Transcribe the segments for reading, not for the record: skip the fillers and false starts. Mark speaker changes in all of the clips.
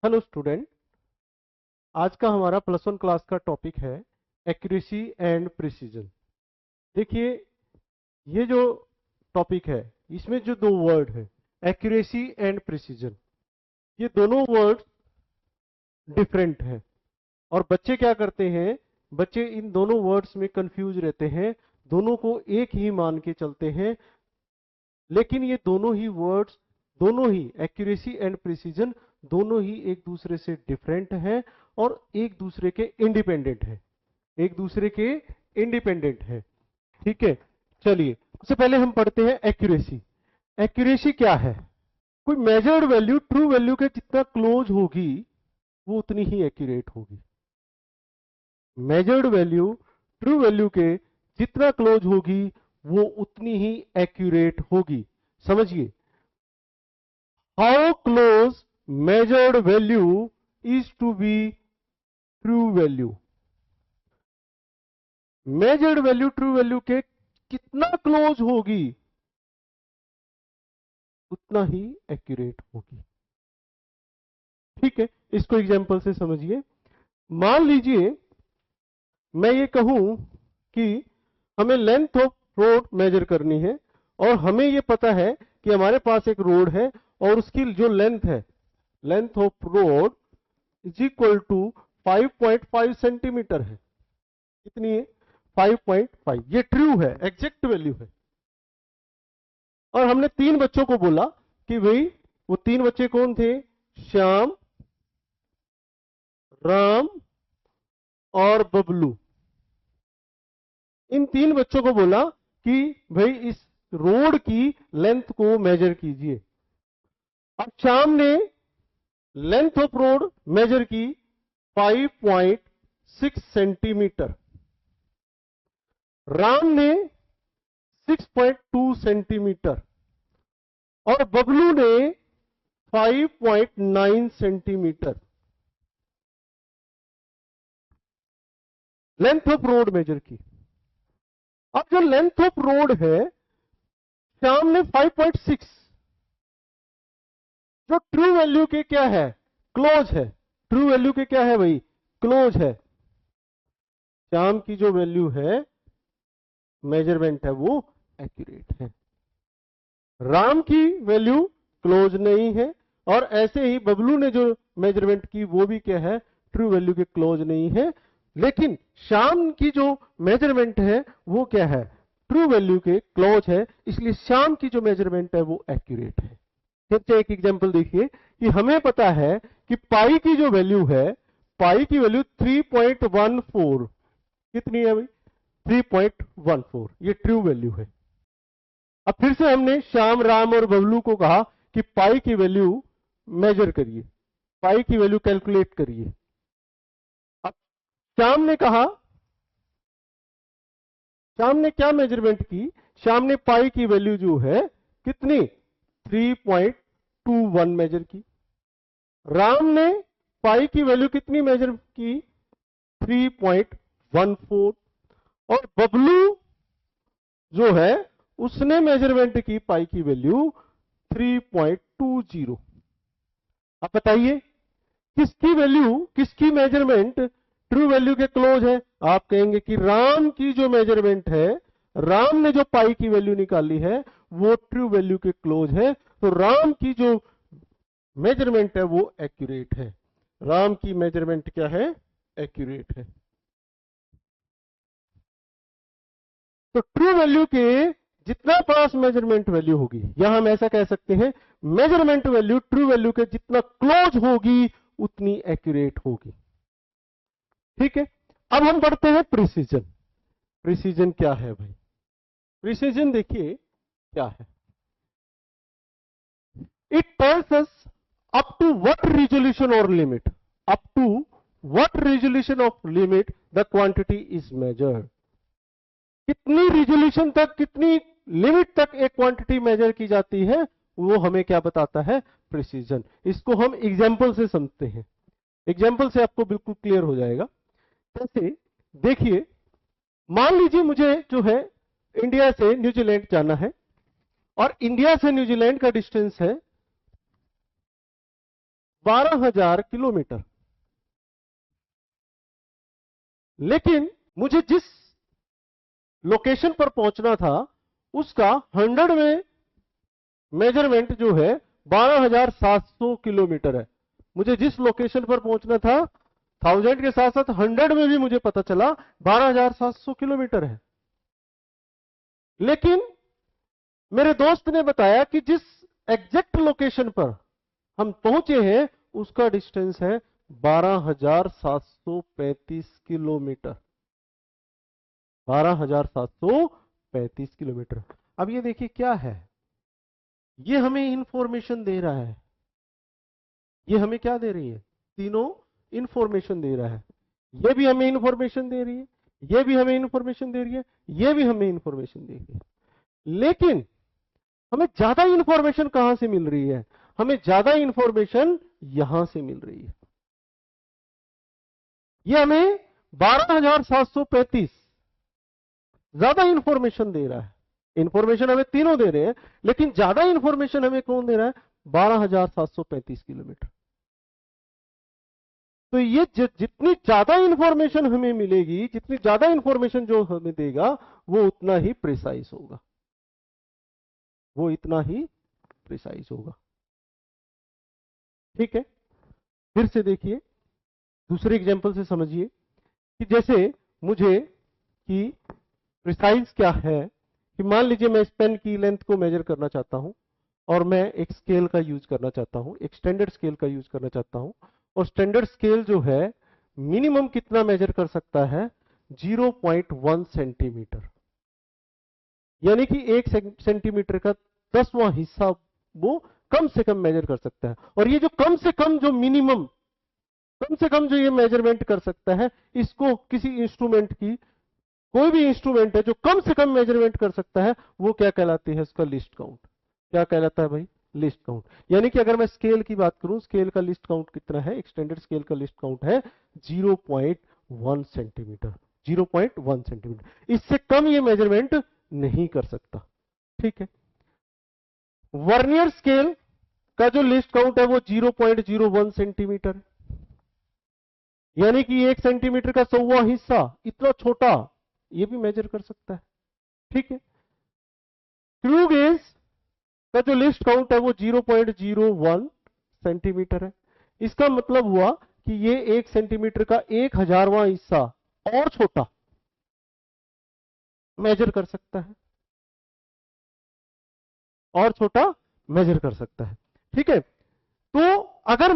Speaker 1: Hello student. आज का हमारा +1 क्लास का टॉपिक है एक्यूरेसी एंड प्रिसीजन। देखिए, ये जो टॉपिक है इसमें जो दो वर्ड है एक्यूरेसी एंड प्रिसीजन, ये दोनों वर्ड डिफरेंट हैं। और बच्चे क्या करते हैं, बच्चे इन दोनों वर्ड्स में कंफ्यूज रहते हैं, दोनों को एक ही मान के चलते हैं। लेकिन ये दोनों ही वर्ड्स, दोनों ही एक्यूरेसी एंड प्रिसीजन, दोनों ही एक दूसरे से डिफरेंट हैं और एक दूसरे के इंडिपेंडेंट हैं, एक दूसरे के इंडिपेंडेंट हैं। ठीक है, चलिए सबसे पहले हम पढ़ते हैं एक्यूरेसी। एक्यूरेसी क्या है? कोई मेजर्ड वैल्यू ट्रू वैल्यू के जितना क्लोज होगी वो उतनी ही एक्यूरेट होगी। मेजर्ड वैल्यू ट्रू वैल्यू के जितना क्लोज होगी वो उतनी ही एक्यूरेट होगी। समझिए, how close measured value is to be true value। measured value true value के कितना क्लोज होगी उतना ही एक्यूरेट होगी। ठीक है, इसको एग्जांपल से समझिए। मान लीजिए मैं ये कहूं कि हमें लेंथ ऑफ रोड मेजर करनी है और हमें ये पता है कि हमारे पास एक रोड है और उसकी जो लेंथ है, length of rod is equal to 5.5 centimetre है। कितनी है? 5.5। ये ट्रू है, एग्जैक्ट वैल्यू है। और हमने 3 बच्चों को बोला कि भाई, वो 3 बच्चे कौन थे? श्याम, राम और बबलू। इन 3 बच्चों को बोला कि भाई इस रोड की लेंथ को मेजर कीजिए। अब श्याम ने लेंथ ऑफ रोड मेजर की 5.6 सेंटीमीटर, राम ने 6.2 सेंटीमीटर और बबलू ने 5.9 centimetre length of rod measure की। अब जो लेंथ ऑफ रोड है, श्याम ने 5.6, जो ट्रू वैल्यू के क्या है? क्लोज है। ट्रू वैल्यू के क्या है भाई? क्लोज है। श्याम की जो वैल्यू है, मेजरमेंट है, वो एक्यूरेट है। राम की वैल्यू क्लोज नहीं है और ऐसे ही बबलू ने जो मेजरमेंट की वो भी क्या है? ट्रू वैल्यू के क्लोज नहीं है। लेकिन श्याम की जो मेजरमेंट है वो क्या है? ट्रू वैल्यू के क्लोज है, इसलिए श्याम की जो मेजरमेंट है वो एक्यूरेट है। फिर से एक एग्जांपल देखिए कि हमें पता है कि पाई की जो वैल्यू है, पाई की वैल्यू 3.14। कितनी है भाई? 3.14। ये ट्रू वैल्यू है। अब फिर से हमने श्याम, राम और बबलू को कहा कि पाई की वैल्यू मेजर करिए, पाई की वैल्यू कैलकुलेट करिए। अब श्याम ने कहा, श्याम ने क्या मेजरमेंट की? श्याम ने पाई की वैल्यू जो है कितनी? 3.21 मेजर की। राम ने पाई की वैल्यू कितनी मेजर की? 3.14। और बबलू जो है उसने मेजरमेंट की पाई की वैल्यू 3.20। अब बताइए किसकी वैल्यू, किसकी मेजरमेंट ट्रू वैल्यू के क्लोज है? आप कहेंगे कि राम की जो मेजरमेंट है, राम ने जो पाई की वैल्यू निकाली है वो ट्रू वैल्यू के क्लोज है। तो राम की जो मेजरमेंट है वो एक्यूरेट है। राम की मेजरमेंट क्या है? एक्यूरेट है। तो ट्रू वैल्यू के जितना पास मेजरमेंट वैल्यू होगी, या हम ऐसा कह सकते हैं मेजरमेंट वैल्यू ट्रू वैल्यू के जितना क्लोज होगी उतनी एक्यूरेट होगी। ठीक है, अब हम बढ़ते हैं प्रिसीजन। प्रिसीजन क्या है भाई? प्रिसीजन देखिए क्या है। It tells us up to what resolution और limit, up to what resolution of limit the quantity is measured. कितनी रिजोल्यूशन तक, कितनी लिमिट तक एक क्वांटिटी मेजर की जाती है, वो हमें क्या बताता है? प्रिसीजन। इसको हम एग्जांपल से समझते हैं। एग्जांपल से आपको बिल्कुल क्लियर हो जाएगा। जैसे देखिए, मान लीजिए मुझे जो है इंडिया से न्यूजीलैंड जाना है और इंडिया से न्यूजीलैंड का डिस्टेंस है 12,000 किलोमीटर। लेकिन मुझे जिस लोकेशन पर पहुंचना था उसका 100 में मेजरमेंट जो है 12,700 किलोमीटर है। मुझे जिस लोकेशन पर पहुंचना था 1000 के साथ साथ 100 में भी मुझे पता चला 12,700 किलोमीटर है। लेकिन मेरे दोस्त ने बताया कि जिस एग्जैक्ट लोकेशन पर हम पहुंचे हैं उसका डिस्टेंस है 12,735 किलोमीटर। 12,735 किलोमीटर। अब ये देखिए क्या है, ये हमें इंफॉर्मेशन दे रहा है। ये हमें क्या दे रही है? तीनों इंफॉर्मेशन दे रहा है। ये भी हमें इंफॉर्मेशन दे रही है, ये भी हमें इंफॉर्मेशन दे रही है, ये भी हमें इंफॉर्मेशन दे रही है। लेकिन हमें ज्यादा इंफॉर्मेशन कहां से मिल रही है? हमें ज्यादा इंफॉर्मेशन यहां से मिल रही है। ये हमें 12,735 ज्यादा इंफॉर्मेशन दे रहा है। इंफॉर्मेशन हमें तीनों दे रहे हैं, लेकिन ज्यादा इंफॉर्मेशन हमें कौन दे रहा है? 12,735 किलोमीटर। तो ये जितनी ज्यादा इंफॉर्मेशन हमें मिलेगी, जितनी ज्यादा इंफॉर्मेशन जो हमें देगा वो उतना ही प्रिसाइज होगा, वो इतना ही प्रिसाइज होगा। ठीक है, फिर से देखिए, दूसरे एग्जांपल से समझिए कि जैसे मुझे कि प्रिसाइज क्या है कि मान लीजिए मैं इस पेन की लेंथ को मेजर करना चाहता हूं और मैं एक स्केल का यूज करना चाहता हूं, एक स्टैंडर्ड स्केल का यूज करना चाहता हूं। और स्टैंडर्ड स्केल जो है मिनिमम कितना मेजर कर सकता है? 0.1 सेंटीमीटर। यानी कि 1 सेंटीमीटर का 10वां हिस्सा वो कम से कम मेजर कर सकता है। और ये जो कम से कम, जो मिनिमम, कम से कम जो ये मेजरमेंट कर सकता है, इसको किसी इंस्ट्रूमेंट की, कोई भी इंस्ट्रूमेंट है जो कम से कम मेजरमेंट कर सकता है, वो क्या कहलाती है? उसका लिस्ट काउंट। क्या कहलाता है भाई? List count. यानी कि अगर मैं स्केल की बात करूं, स्केल का लिस्ट काउंट कितना है? एक स्टैंडर्ड स्केल का लिस्ट काउंट है 0.1 सेंटीमीटर। 0.1 सेंटीमीटर, इससे कम ये मेजरमेंट नहीं कर सकता। ठीक है। वर्नियर स्केल का जो लिस्ट काउंट है वो 0.01 सेंटीमीटर है। यानी कि 1 सेंटीमीटर का 100वां हिस्सा, इतना छोटा, ये भी मेजर कर सकता है। ठीक है। स्क्रू गेज का जो लिस्ट काउंट है वो 0.01 सेंटीमीटर है। इसका मतलब हुआ कि ये 1 सेंटीमीटर का 1,000वां हिस्सा और छोटा मेजर कर सकता है, और छोटा मेजर कर सकता है। ठीक है। तो अगर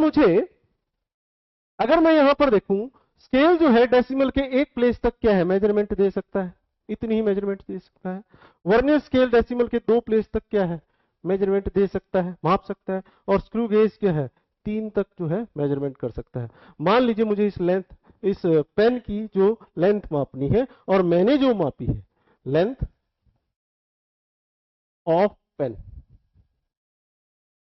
Speaker 1: मैं यहां पर देखूं, स्केल जो है डेसिमल के एक प्लेस तक क्या है? मेजरमेंट दे सकता है, इतनी ही मेजरमेंट दे सकता है। वर्नियर स्केल डेसिमल के 2 प्लेस तक क्या है? मेजरमेंट दे सकता है, माप सकता है। और स्क्रू गेज क्या है? 3 तक जो है मेजरमेंट कर सकता है। मान लीजिए मुझे इस पेन की जो लेंथ मापनी है, और मैंने जो मापी है लेंथ ऑफ पेन,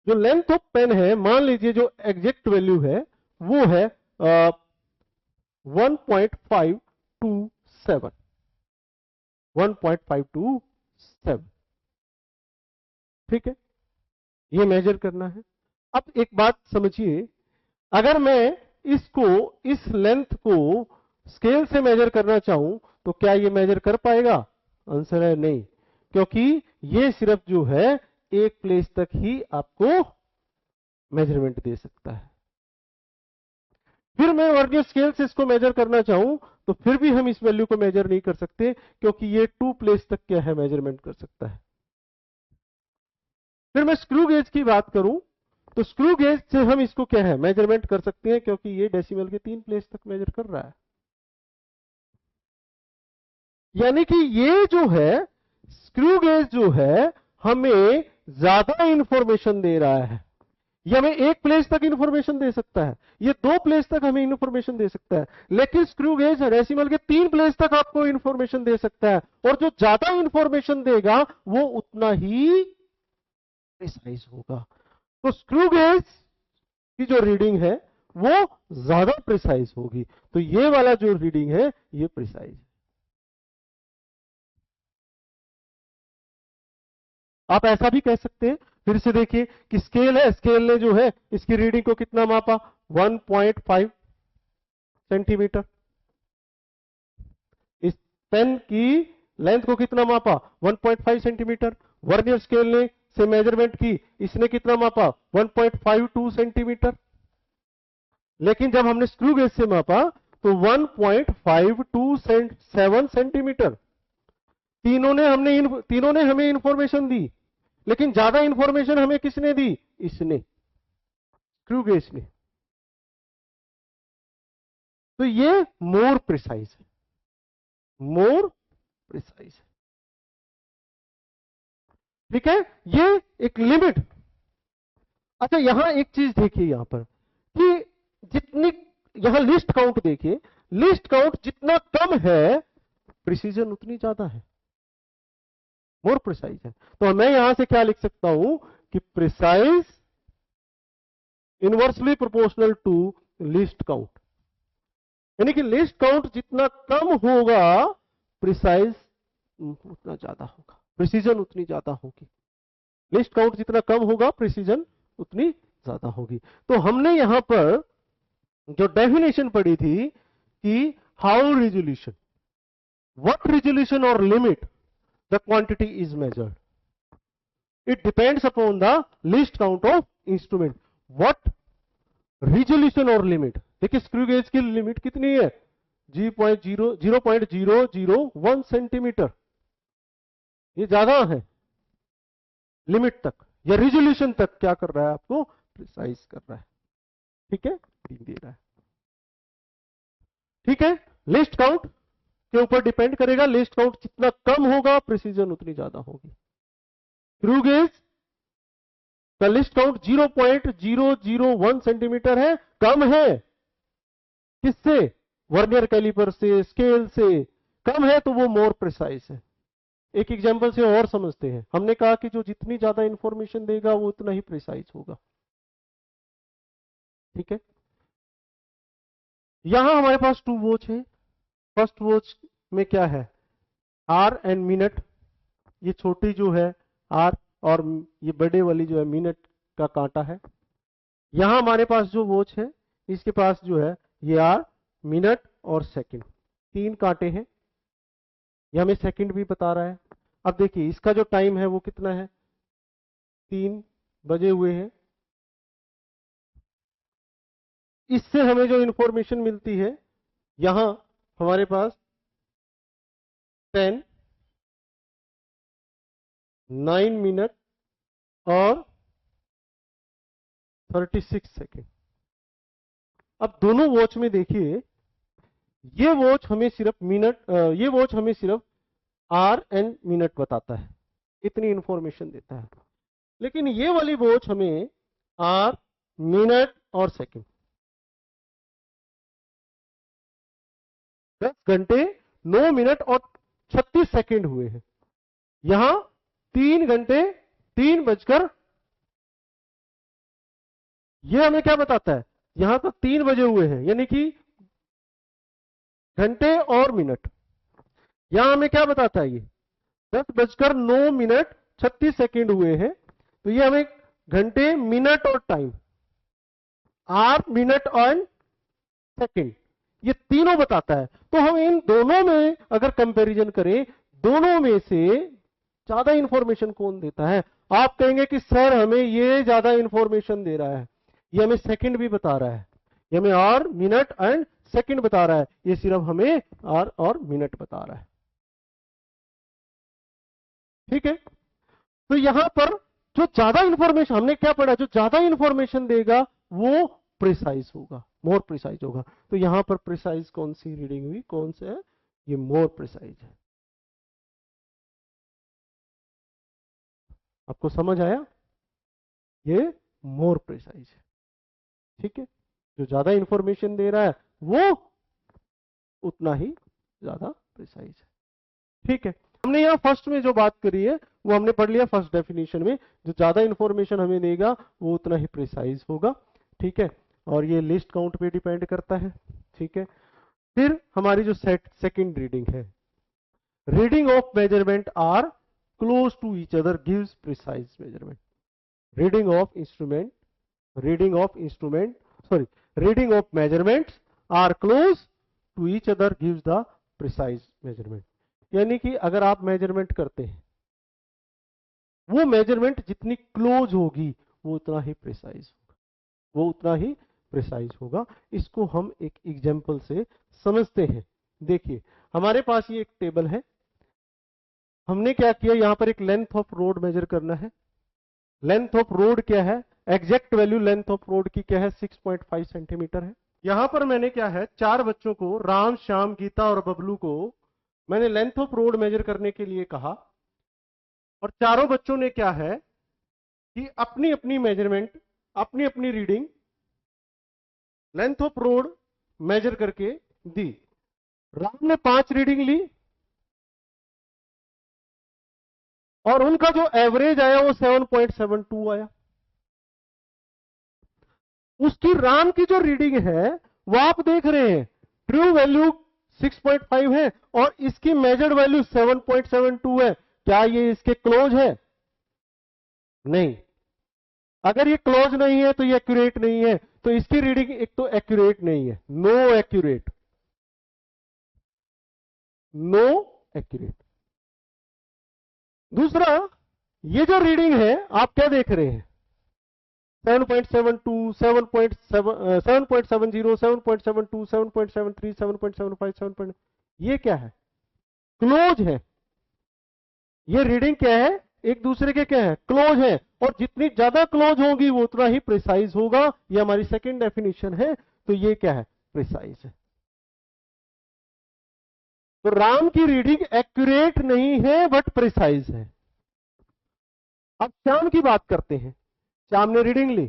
Speaker 1: जो लेंथ ऑफ पेन है, मान लीजिए जो एग्जैक्ट वैल्यू है वो है 1.527। 1.527। ठीक है, ये मेजर करना है। अब एक बात समझिए, अगर मैं इस लेंथ को स्केल से मेजर करना चाहूं तो क्या ये मेजर कर पाएगा? आंसर है नहीं, क्योंकि ये सिर्फ जो है एक प्लेस तक ही आपको मेजरमेंट दे सकता है। फिर मैं वर्नियर स्केल से इसको मेजर करना चाहूं तो फिर भी हम इस वैल्यू को मेजर नहीं कर सकते, क्योंकि ये 2 प्लेस तक क्या है? मेजरमेंट कर सकता है। फिर मैं स्क्रू गेज की बात करूं तो स्क्रू गेज से हम इसको क्या है? मेजरमेंट कर सकते हैं, क्योंकि ये डेसिमल के 3 प्लेस तक मेजर कर रहा है। यानी कि ये जो है स्क्रू गेज जो है हमें ज्यादा इंफॉर्मेशन दे रहा है। ये हमें 1 प्लेस तक इंफॉर्मेशन दे सकता है, ये 2 प्लेस तक हमें इंफॉर्मेशन दे सकता है। लेकिन स्क्रू गेज डेसिमल के 3 प्लेस तक आपको इंफॉर्मेशन दे सकता है, और जो ज्यादा इंफॉर्मेशन देगा वो उतना ही प्रिसाइज होगा। तो स्क्रू गेज की जो रीडिंग है वो ज्यादा प्रिसाइज होगी। तो ये वाला जो रीडिंग है ये प्रिसाइज है। आप ऐसा भी कह सकते हैं फिर से देखिए कि स्केल है, स्केल ने जो है इसकी रीडिंग को कितना मापा, 1.5 सेंटीमीटर। इस पेन की लेंथ को कितना मापा, 1.5 सेंटीमीटर। वर्नियर स्केल ने से मेजरमेंट की, इसने कितना मापा, 1.52 सेंटीमीटर। लेकिन जब हमने स्क्रू गेज से मापा तो 1.527 सेंटीमीटर। तीनों ने हमें इंफॉर्मेशन दी, लेकिन ज्यादा इंफॉर्मेशन हमें किसने दी, इसने, स्क्रू गेज ने। तो ये मोर प्रिसाइज है, मोर प्रिसाइज है। ठीक है, ये एक लिमिट। अच्छा, यहां एक चीज देखिए यहां पर कि जितनी, यहां लिस्ट काउंट देखिए, लिस्ट काउंट जितना कम है प्रिसीजन उतनी ज्यादा है, मोर प्रिसाइज है। तो मैं यहां से क्या लिख सकता हूं कि precise inversely proportional to least count, यानी कि लिस्ट काउंट जितना कम होगा प्रिसाइज उतना ज्यादा होगा, प्रिसीजन उतनी ज्यादा होगी। लिस्ट काउंट जितना कम होगा प्रिसीजन उतनी ज्यादा होगी। तो हमने यहां पर जो डेफिनेशन पढ़ी थी कि हाउ रिजोल्यूशन, व्हाट रिजोल्यूशन और limit the quantity is measured, it depends upon the list count of instrument. What resolution और लिमिट, देखिए स्क्रू गेज की लिमिट कितनी है, 0.001 सेंटीमीटर, ये ज्यादा है लिमिट तक, या रिजोल्यूशन तक क्या कर रहा है, आपको प्रिसाइज कर रहा है। ठीक है, दे रहा है। ठीक है, लिस्ट काउंट के ऊपर डिपेंड करेगा, लिस्ट काउंट जितना कम होगा प्रिसीजन उतनी ज्यादा होगी। स्क्रू गेज का लिस्ट काउंट 0.001 सेंटीमीटर है, कम है किससे, वर्नियर कैलिपर से, स्केल से कम है, तो वो मोर प्रिसाइज है। एक एग्जांपल से और समझते हैं, हमने कहा कि जो जितनी ज्यादा इंफॉर्मेशन देगा वो उतना ही प्रिसाइज होगा। ठीक है, यहां हमारे पास 2 वॉच है। फर्स्ट वॉच में क्या है, आर एंड मिनट, ये छोटी जो है आर और ये बड़े वाली जो है मिनट का कांटा है। यहां हमारे पास जो वॉच है इसके पास जो है ये आर, मिनट और सेकंड, 3 कांटे हैं। ये हमें सेकंड भी बता रहा है। अब देखिए इसका जो टाइम है वो कितना है, 3 बजे हुए हैं। इससे हमें जो इंफॉर्मेशन मिलती है, यहां हमारे पास 10, 9 मिनट और 36 सेकेंड। अब दोनों वॉच में देखिए, ये वॉच हमें सिर्फ मिनट, ये वॉच हमें सिर्फ आर एंड मिनट बताता है, इतनी इंफॉर्मेशन देता है। लेकिन ये वाली वॉच हमें आर, मिनट और सेकंड, 10 घंटे 9 मिनट और 36 सेकंड हुए हैं। यहां 3 घंटे 3 बजकर, यह हमें क्या बताता है, यहां तो 3 बजे हुए हैं, यानी कि घंटे और मिनट। यहां हमें क्या बताता है, ये 10 बजकर 9 मिनट 36 सेकंड हुए हैं। तो ये हमें घंटे, मिनट और टाइम, आर, मिनट और सेकंड, ये तीनों बताता है। तो हम इन दोनों में अगर कंपैरिजन करें, दोनों में से ज्यादा इंफॉर्मेशन कौन देता है? आप कहेंगे कि सर हमें ये ज्यादा इंफॉर्मेशन दे रहा है, ये हमें सेकंड भी बता रहा है, ये हमें आर, मिनट एंड सेकंड बता रहा है, ये सिर्फ हमें आर और मिनट बता रहा है। ठीक है, तो यहां पर जो ज्यादा इंफॉर्मेशन, हमने क्या पढ़ा, जो ज्यादा इंफॉर्मेशन देगा वो प्रिसाइज होगा, मोर प्रिसाइज होगा। तो यहां पर प्रिसाइज कौन सी रीडिंग हुई, कौन से है, ये मोर प्रिसाइज है। आपको समझ आया, ये मोर प्रिसाइज है। ठीक है, जो ज्यादा इंफॉर्मेशन दे रहा है वो उतना ही ज्यादा प्रिसाइज है। ठीक है, हमने यहां फर्स्ट में जो बात करी है वो हमने पढ़ लिया फर्स्ट डेफिनेशन में, जो ज्यादा इंफॉर्मेशन हमें देगा वो उतना ही प्रिसाइज होगा। ठीक है, और ये लिस्ट काउंट पे डिपेंड करता है। ठीक है, फिर हमारी जो सेकंड रीडिंग है, reading of measurement are close to each other gives precise measurement. Reading of instrument, reading of measurements are close to each other gives the precise measurement. यानी कि अगर आप मेजरमेंट करते हैं, वो मेजरमेंट जितनी क्लोज होगी वो उतना ही प्रिसाइज होगा। इसको हम एक एग्जांपल से समझते हैं। देखिए, हमारे पास ये एक टेबल है। हमने क्या किया, यहां पर एक लेंथ ऑफ रोड मेजर करना है। लेंथ ऑफ रोड क्या है, exact value length of road की क्या है, 6.5 सेंटीमीटर है। यहां पर मैंने क्या है, 4 बच्चों को, राम, श्याम, गीता और बबलू को मैंने लेंथ ऑफ रोड मेजर करने के लिए कहा, और चारों बच्चों ने क्या है कि अपनी अपनी मेजरमेंट, अपनी अपनी reading length of rod measure करके दी। राम ने 5 रीडिंग ली और उनका जो एवरेज आया वो 7.72 आया। उसकी राम की जो रीडिंग है वो आप देख रहे हैं, ट्रू वैल्यू 6.5 है और इसकी मेजर्ड वैल्यू 7.72 है। क्या ये इसके क्लोज है? नहीं। अगर ये क्लोज नहीं है तो ये एक्यूरेट नहीं है। तो इसकी रीडिंग एक तो एक्यूरेट नहीं है, नो एक्यूरेट। दूसरा, ये जो रीडिंग है आप क्या देख रहे हैं, 7.72, 7.70, 7.72, 7.73, 7.75, 7. ये क्या है? क्लोज है। ये रीडिंग क्या है, एक दूसरे के क्या है, क्लोज है। और जितनी ज्यादा क्लोज होगी वो उतना ही प्रिसाइज होगा। ये हमारी सेकंड डेफिनेशन है। तो ये क्या है, प्रिसाइज है। तो राम की रीडिंग एक्यूरेट नहीं है बट प्रिसाइज है। अब श्याम की बात करते हैं। श्याम ने रीडिंग ली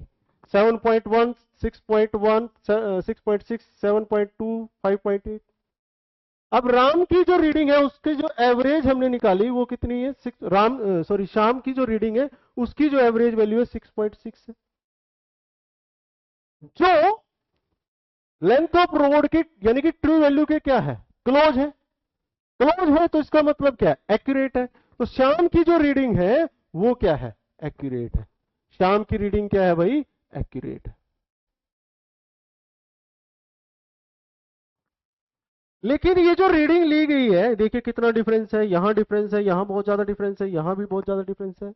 Speaker 1: 7.1, 6.1, 6.6, 7.2, 5.8। अब राम की जो रीडिंग है उसकी जो एवरेज हमने निकाली वो कितनी है, श्याम की जो रीडिंग है उसकी जो एवरेज वैल्यू है 6.6 है। जो लेंथ ऑफ रोड की यानी कि ट्रू वैल्यू के क्या है, क्लोज है। क्लोज है तो इसका मतलब क्या है, एक्यूरेट है। तो श्याम की जो रीडिंग है वो क्या है, एक्यूरेट है। श्याम की रीडिंग क्या है भाई, एक्यूरेट है। लेकिन ये जो रीडिंग ली गई है, देखिए कितना डिफरेंस है, यहां डिफरेंस है, यहां बहुत ज्यादा डिफरेंस है, यहां भी बहुत ज्यादा डिफरेंस है।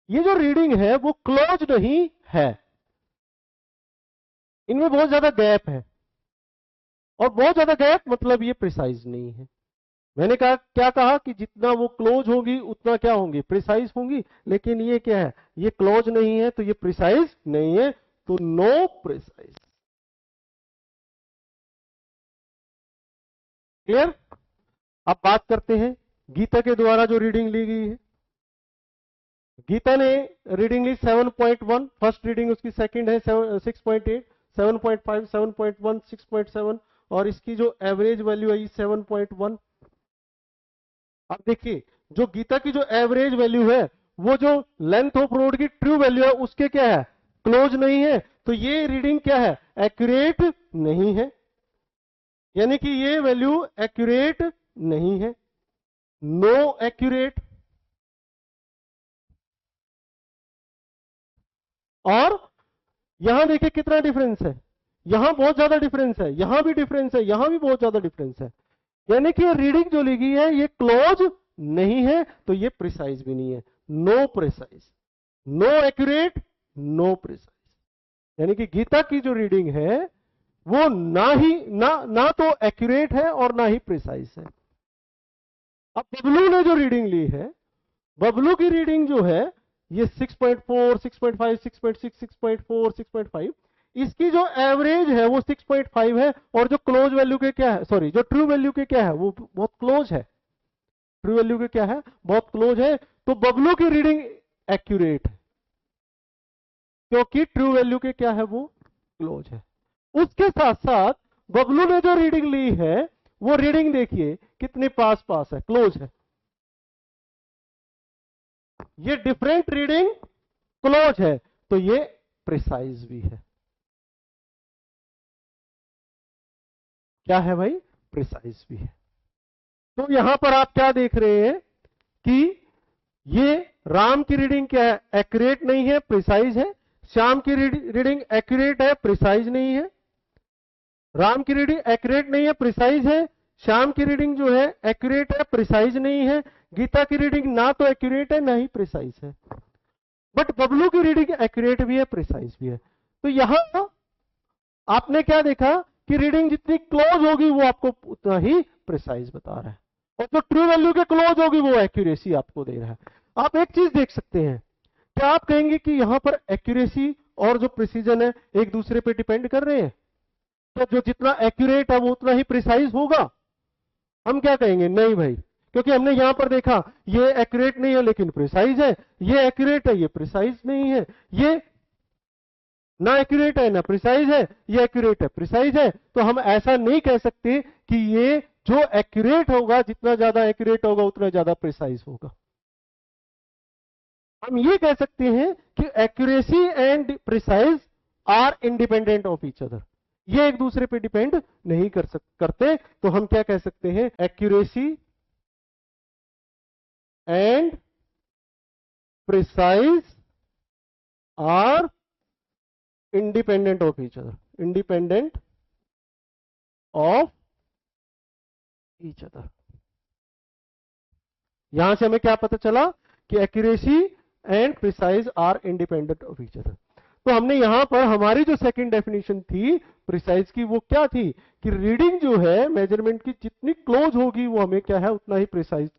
Speaker 1: ये जो रीडिंग है वो क्लोज नहीं है, इनमें बहुत ज्यादा गैप है। और बहुत ज्यादा गैप मतलब ये प्रिसाइज नहीं है। मैंने कहा, क्या कहा कि जितना वो क्लोज होगी उतना क्या होंगी, प्रिसाइज होंगी। लेकिन ये क्या है, ये क्लोज नहीं है तो ये प्रिसाइज नहीं है, तो नो प्रिसाइज। क्लियर? अब बात करते हैं गीता के द्वारा जो रीडिंग ली गई है। गीता ने रीडिंग ली 7.1, फर्स्ट रीडिंग उसकी, सेकंड है 6.8, 7.5, 7.1, 6.7 और इसकी जो एवरेज वैल्यू आई 7.1। अब देखिए, जो गीता की जो एवरेज वैल्यू है वो जो लेंथ ऑफ रोड की ट्रू वैल्यू है उसके क्या है, क्लोज नहीं है। तो ये रीडिंग क्या है, एक्यूरेट नहीं है। यानी कि ये वैल्यू एक्यूरेट नहीं है, नो एक्यूरेट। और यहां देखिए कितना डिफरेंस है, यहां बहुत ज्यादा डिफरेंस है, यहां भी डिफरेंस है, यहां भी बहुत ज्यादा डिफरेंस है। यानी कि ये रीडिंग जो ली गई है ये क्लोज नहीं है तो ये प्रिसाइज भी नहीं है, no precise, no accurate, no precise. यानी कि गीता की जो रीडिंग है वो ना तो एक्यूरेट है और ना ही प्रिसाइज है। अब बबलू ने जो रीडिंग ली है, बबलू की रीडिंग जो है ये 6.4, 6.5, 6.6, 6.4, 6.5, इसकी जो एवरेज है वो 6.5 है। और जो क्लोज वैल्यू के क्या है, सॉरी, जो ट्रू वैल्यू के क्या है वो बहुत क्लोज है, ट्रू वैल्यू के क्या है, बहुत क्लोज है। तो बबलू की रीडिंग एक्यूरेट है क्योंकि ट्रू वैल्यू के क्या है, वो क्लोज है। उसके साथ साथ बबलू ने जो रीडिंग ली है वो रीडिंग देखिए कितनी पास पास है, क्लोज है। ये डिफरेंट रीडिंग क्लोज है तो ये प्रिसाइज भी है। क्या है भाई, प्रिसाइज भी है। तो यहां पर आप क्या देख रहे हैं कि ये राम की रीडिंग क्या है, एक्यूरेट नहीं है, प्रिसाइज है। श्याम की रीडिंग एक्यूरेट है, प्रिसाइज नहीं है। राम की रीडिंग एक्यूरेट नहीं है, प्रिसाइज है। श्याम की रीडिंग जो है एक्यूरेट है, प्रिसाइज नहीं है। गीता की रीडिंग ना तो एक्यूरेट है ना ही प्रिसाइज है। बट बबलू की रीडिंग एक्यूरेट भी है, प्रिसाइज भी है। तो यहां आपने क्या देखा कि रीडिंग जितनी क्लोज होगी वो आपको उतना ही प्रिसाइज बता रहा है, और जो ट्रू वैल्यू के क्लोज होगी वो एक्यूरेसी आपको दे रहा है। आप एक चीज देख सकते हैं, क्या आप कहेंगे कि यहां पर एक्यूरेसी और जो प्रिसीजन है एक दूसरे पे डिपेंड कर रहे हैं? तो जो जितना एक्यूरेट है वो उतना ही प्रिसाइज होगा? हम क्या कहेंगे, नहीं भाई, क्योंकि हमने यहां पर देखा ये एक्यूरेट नहीं है लेकिन प्रिसाइज है, ये एक्यूरेट है ये प्रिसाइज नहीं है, ये ना एक्यूरेट है ना प्रिसाइज है, ये एक्यूरेट है प्रिसाइज है। तो हम ऐसा नहीं कह सकते कि ये जो एक्यूरेट होगा, जितना ज्यादा एक्यूरेट होगा उतना ज्यादा प्रिसाइज होगा। हम ये कह सकते हैं कि accuracy and precise are independent of each other, ये एक दूसरे पे डिपेंड नहीं करते। तो हम क्या कह सकते हैं, accuracy and precise are independent of each other, independent of each other. यहां से हमें क्या पता चला कि accuracy and precise are independent of each other. तो हमने यहां पर हमारी जो सेकंड डेफिनेशन थी प्रिसाइज की, वो क्या थी कि रीडिंग जो है मेजरमेंट की जितनी क्लोज होगी वो हमें क्या है उतना ही प्रिसाइज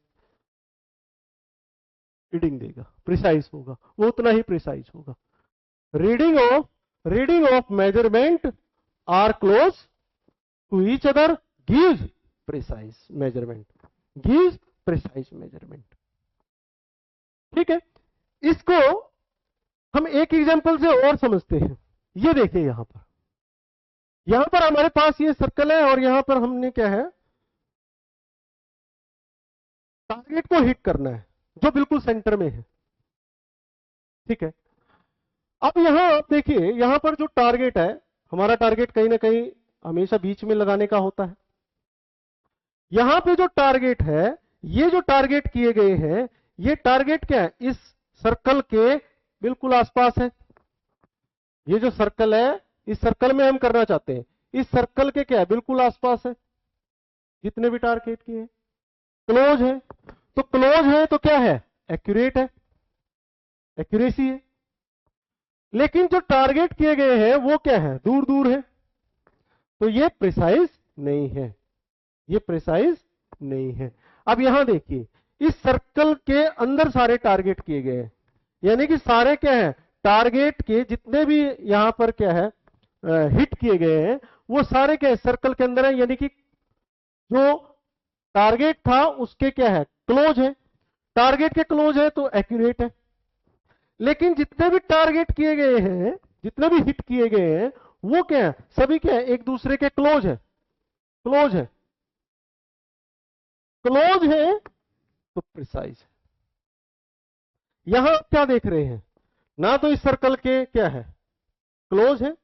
Speaker 1: रीडिंग देगा, प्रिसाइज होगा, वो उतना ही प्रिसाइज होगा। Reading of measurement are close to each other gives precise measurement, gives precise measurement. ठीक है, इसको हम एक एग्जांपल से और समझते हैं। ये देखिए यहां पर हमारे पास ये सर्कल है और यहां पर हमने क्या है, टारगेट को हिट करना है जो बिल्कुल सेंटर में है। ठीक है, अब यहां आप देखिए, यहां पर जो टारगेट है, हमारा टारगेट कहीं ना कहीं हमेशा बीच में लगाने का होता है। यहां पे जो टारगेट है, ये जो टारगेट किए गए हैं, ये टारगेट क्या है, इस सर्कल के बिल्कुल आसपास है। ये जो सर्कल है, इस सर्कल में हम करना चाहते हैं, इस सर्कल के क्या है, बिल्कुल आसपास है। जितने भी टारगेट किए क्लोज है, तो क्लोज है तो क्या है, एक्यूरेट है, एक्यूरेसी है। लेकिन जो टारगेट किए गए हैं वो क्या है, दूर दूर है, तो ये प्रिसाइज नहीं है, ये प्रिसाइज नहीं है। अब यहां देखिए, इस सर्कल के अंदर सारे टारगेट किए गए हैं, यानी कि सारे क्या है, टारगेट के जितने भी यहां पर क्या है हिट किए गए हैं वो सारे क्या है, सर्कल के अंदर है, यानी कि जो टारगेट था उसके क्या है, क्लोज है। टारगेट के क्लोज है तो एक्यूरेट है। लेकिन जितने भी टारगेट किए गए हैं, जितने भी हिट किए गए हैं, वो क्या है, सभी क्या है, एक दूसरे के क्लोज है, क्लोज है, क्लोज है तो प्रिसाइज है। यहां आप क्या देख रहे हैं, ना तो इस सर्कल के क्या है, क्लोज है,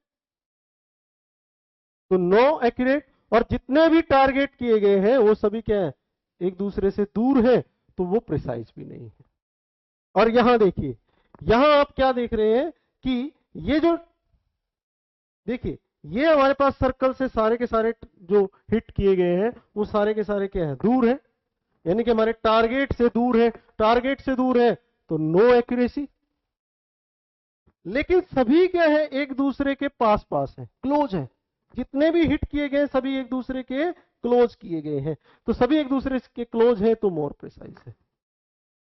Speaker 1: तो नो एक्यूरेट, और जितने भी टारगेट किए गए हैं वो सभी क्या है, एक दूसरे से दूर है, तो वो प्रिसाइज भी नहीं है। और यहां देखिए, यहां आप क्या देख रहे हैं कि ये जो देखिए, ये हमारे पास सर्कल से सारे के सारे जो हिट किए गए हैं वो सारे के सारे क्या है, दूर है, यानी कि हमारे टारगेट से दूर है। टारगेट से दूर है तो नो एक्यूरेसी। लेकिन सभी क्या है, एक दूसरे के पास पास है, क्लोज है। जितने भी हिट किए गए सभी एक दूसरे के क्लोज किए गए हैं, तो सभी एक दूसरे के क्लोज है तो मोर प्रिसाइज है।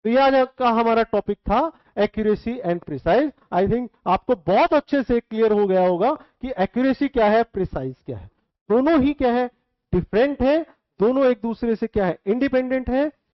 Speaker 1: तो यह आज का हमारा टॉपिक था accuracy and precise. I think आपको बहुत अच्छे से क्लियर हो गया होगा कि एक्यूरेसी क्या है, प्रिसाइज क्या है। दोनों ही क्या है, डिफरेंट है, दोनों एक दूसरे से क्या है, इंडिपेंडेंट है।